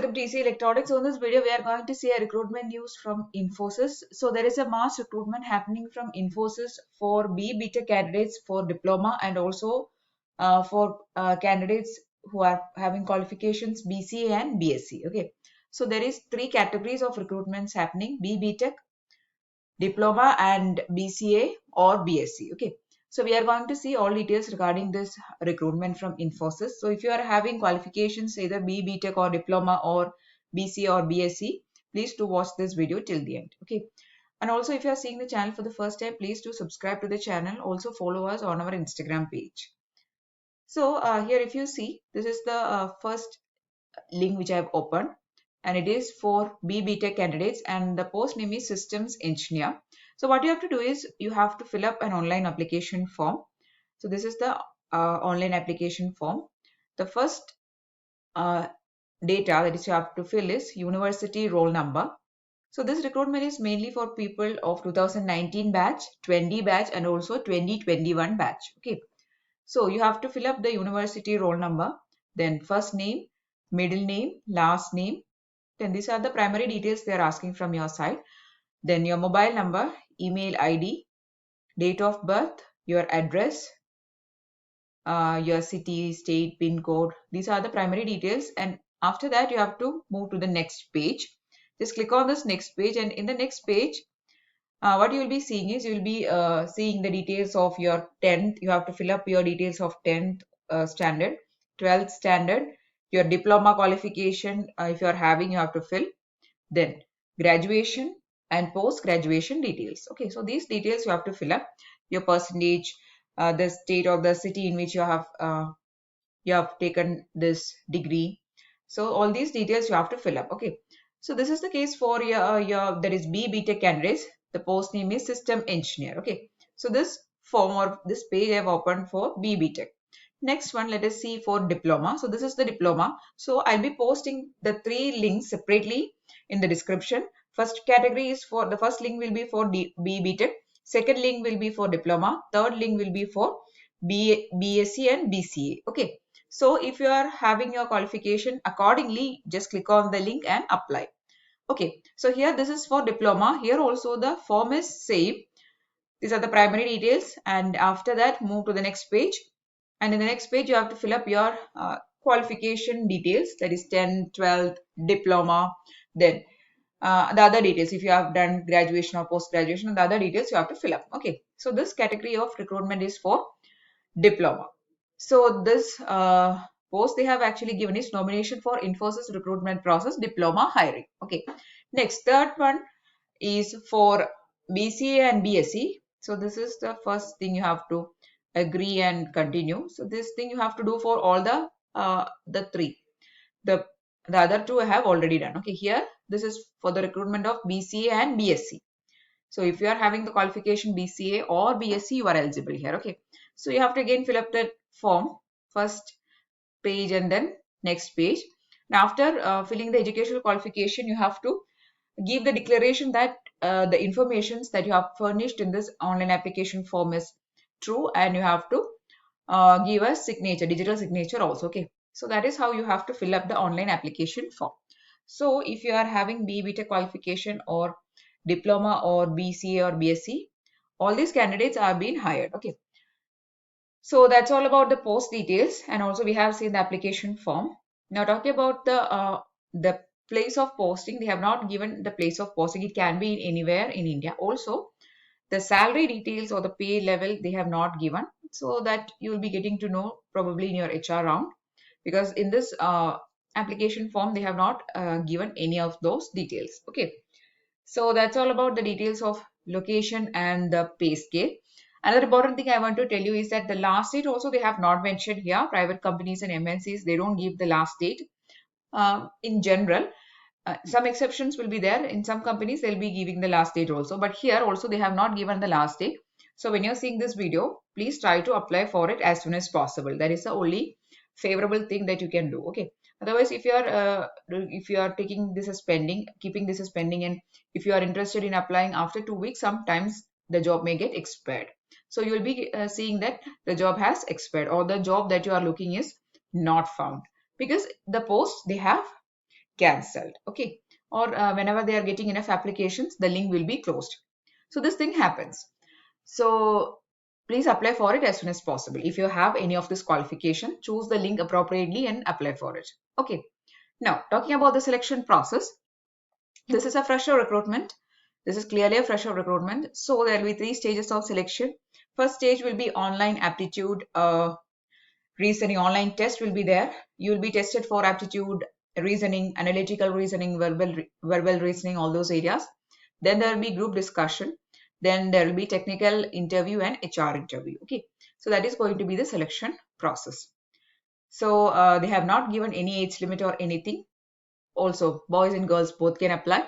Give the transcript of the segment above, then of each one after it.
welcome to EC Electronics. On this video, we are going to see a recruitment news from Infosys. So there is a mass recruitment happening from Infosys for BTech candidates for diploma and also for candidates who are having qualifications BCA and BSc. Okay, so there is three categories of recruitments happening: BTech, diploma, and BCA or BSc. Okay. So we are going to see all details regarding this recruitment from Infosys. So if you are having qualifications either BTech or diploma or BCA or BSc, please do watch this video till the end. Okay. And also if you are seeing the channel for the first time, please do subscribe to the channel. Also follow us on our Instagram page. So here if you see, this is the first link which I have opened, and it is for BTech candidates, and the post name is Systems Engineer. So what you have to do is you have to fill up an online application form. So this is the online application form. The first data that is you have to fill is university roll number. So this recruitment is mainly for people of 2019 batch, 20 batch, and also 2021 batch. Okay. So you have to fill up the university roll number, then first name, middle name, last name. Then these are the primary details they are asking from your side. Then your mobile number, email ID, date of birth, your address, your city, state, pin code. These are the primary details. And after that, you have to move to the next page. Just click on this next page, and in the next page, what you will be seeing is you will be seeing the details of your 10th. You have to fill up your details of 10th standard, 12th standard, your diploma qualification. If you are having, you have to fill. Then graduation and post graduation details. Okay, so these details you have to fill up. Your percentage, the state or the city in which you have taken this degree. So all these details you have to fill up. Okay, so this is the case for your that is BTech candidates. The post name is System Engineer. Okay, so this form or this page I have opened for BTech. Next one, let us see for diploma. So this is the diploma. So I'll be posting the three links separately in the description. First category is for the first link will be for BTech. Second link will be for diploma. Third link will be for BSc and BCA. Okay. So if you are having your qualification accordingly, just click on the link and apply. Okay. So here this is for diploma. Here also the form is same. These are the primary details, and after that move to the next page. And in the next page, you have to fill up your qualification details, that is 10th, 12th, diploma, then the other details. If you have done graduation or post-graduation, the other details you have to fill up. Okay, so this category of recruitment is for diploma. So this post they have actually given is nomination for Infosys recruitment process diploma hiring. Okay, next, third one is for BCA and BSc. So this is the first thing you have to agree and continue. So this thing you have to do for all the three. The other two I have already done. Okay, here this is for the recruitment of BCA and BSc. So if you are having the qualification BCA or BSc, you are eligible here. Okay, so you have to again fill up that form, first page and then next page. Now after filling the educational qualification, you have to give the declaration that the informations that you have furnished in this online application form is true, and you have to give a signature, digital signature also. Okay, so that is how you have to fill up the online application form. So if you are having BTech qualification or diploma or BCA or BSc, all these candidates are being hired. Okay, so that's all about the post details, and also we have seen the application form. Now talking about the place of posting, they have not given the place of posting. It can be anywhere in India. Also, the salary details or the pay level they have not given, so that you will be getting to know probably in your HR round, because in this application form they have not given any of those details. Okay, so that's all about the details of location and the pay scale. Another important thing I want to tell you is that the last date also they have not mentioned here. Private companies and MNCs, they don't give the last date in general. Some exceptions will be there. In some companies, they'll be giving the last date also. But here also, they have not given the last date. So when you're seeing this video, please try to apply for it as soon as possible. That is the only favorable thing that you can do. Okay. Otherwise, if you are taking this as pending, keeping this as pending, and if you are interested in applying after 2 weeks, sometimes the job may get expired. So you will be seeing that the job has expired, or the job that you are looking is not found, because the post they have cancelled. Okay, or whenever they are getting enough applications, the link will be closed. So this thing happens. So please apply for it as soon as possible. If you have any of this qualification, choose the link appropriately and apply for it. Okay. Now, talking about the selection process, this is a fresher recruitment. This is clearly a fresher recruitment. So there will be 3 stages of selection. First stage will be online aptitude reasoning. Online test will be there. You will be tested for aptitude, reasoning, analytical reasoning, verbal reasoning, all those areas. Then there will be group discussion. Then there will be technical interview and HR interview. Okay, so that is going to be the selection process. So they have not given any age limit or anything. Also, boys and girls both can apply.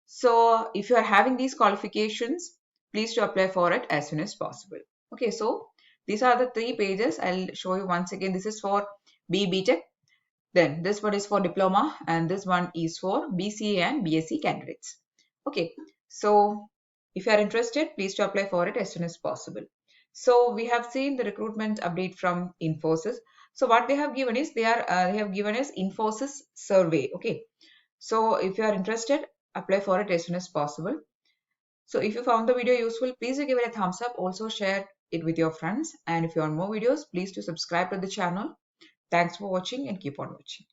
So if you are having these qualifications, please to apply for it as soon as possible. Okay, so these are the 3 pages. I'll show you once again. This is for BTech. Then this one is for diploma and this one is for BCA and BSc candidates. Okay, so if you are interested, please to apply for it as soon as possible. So we have seen the recruitment update from Infosys. So what they have given is they have given us Infosys survey. Okay, so if you are interested, apply for it as soon as possible. So if you found the video useful, please give it a thumbs up. Also share it with your friends. And if you want more videos, please to subscribe to the channel. Thanks for watching and keep on watching.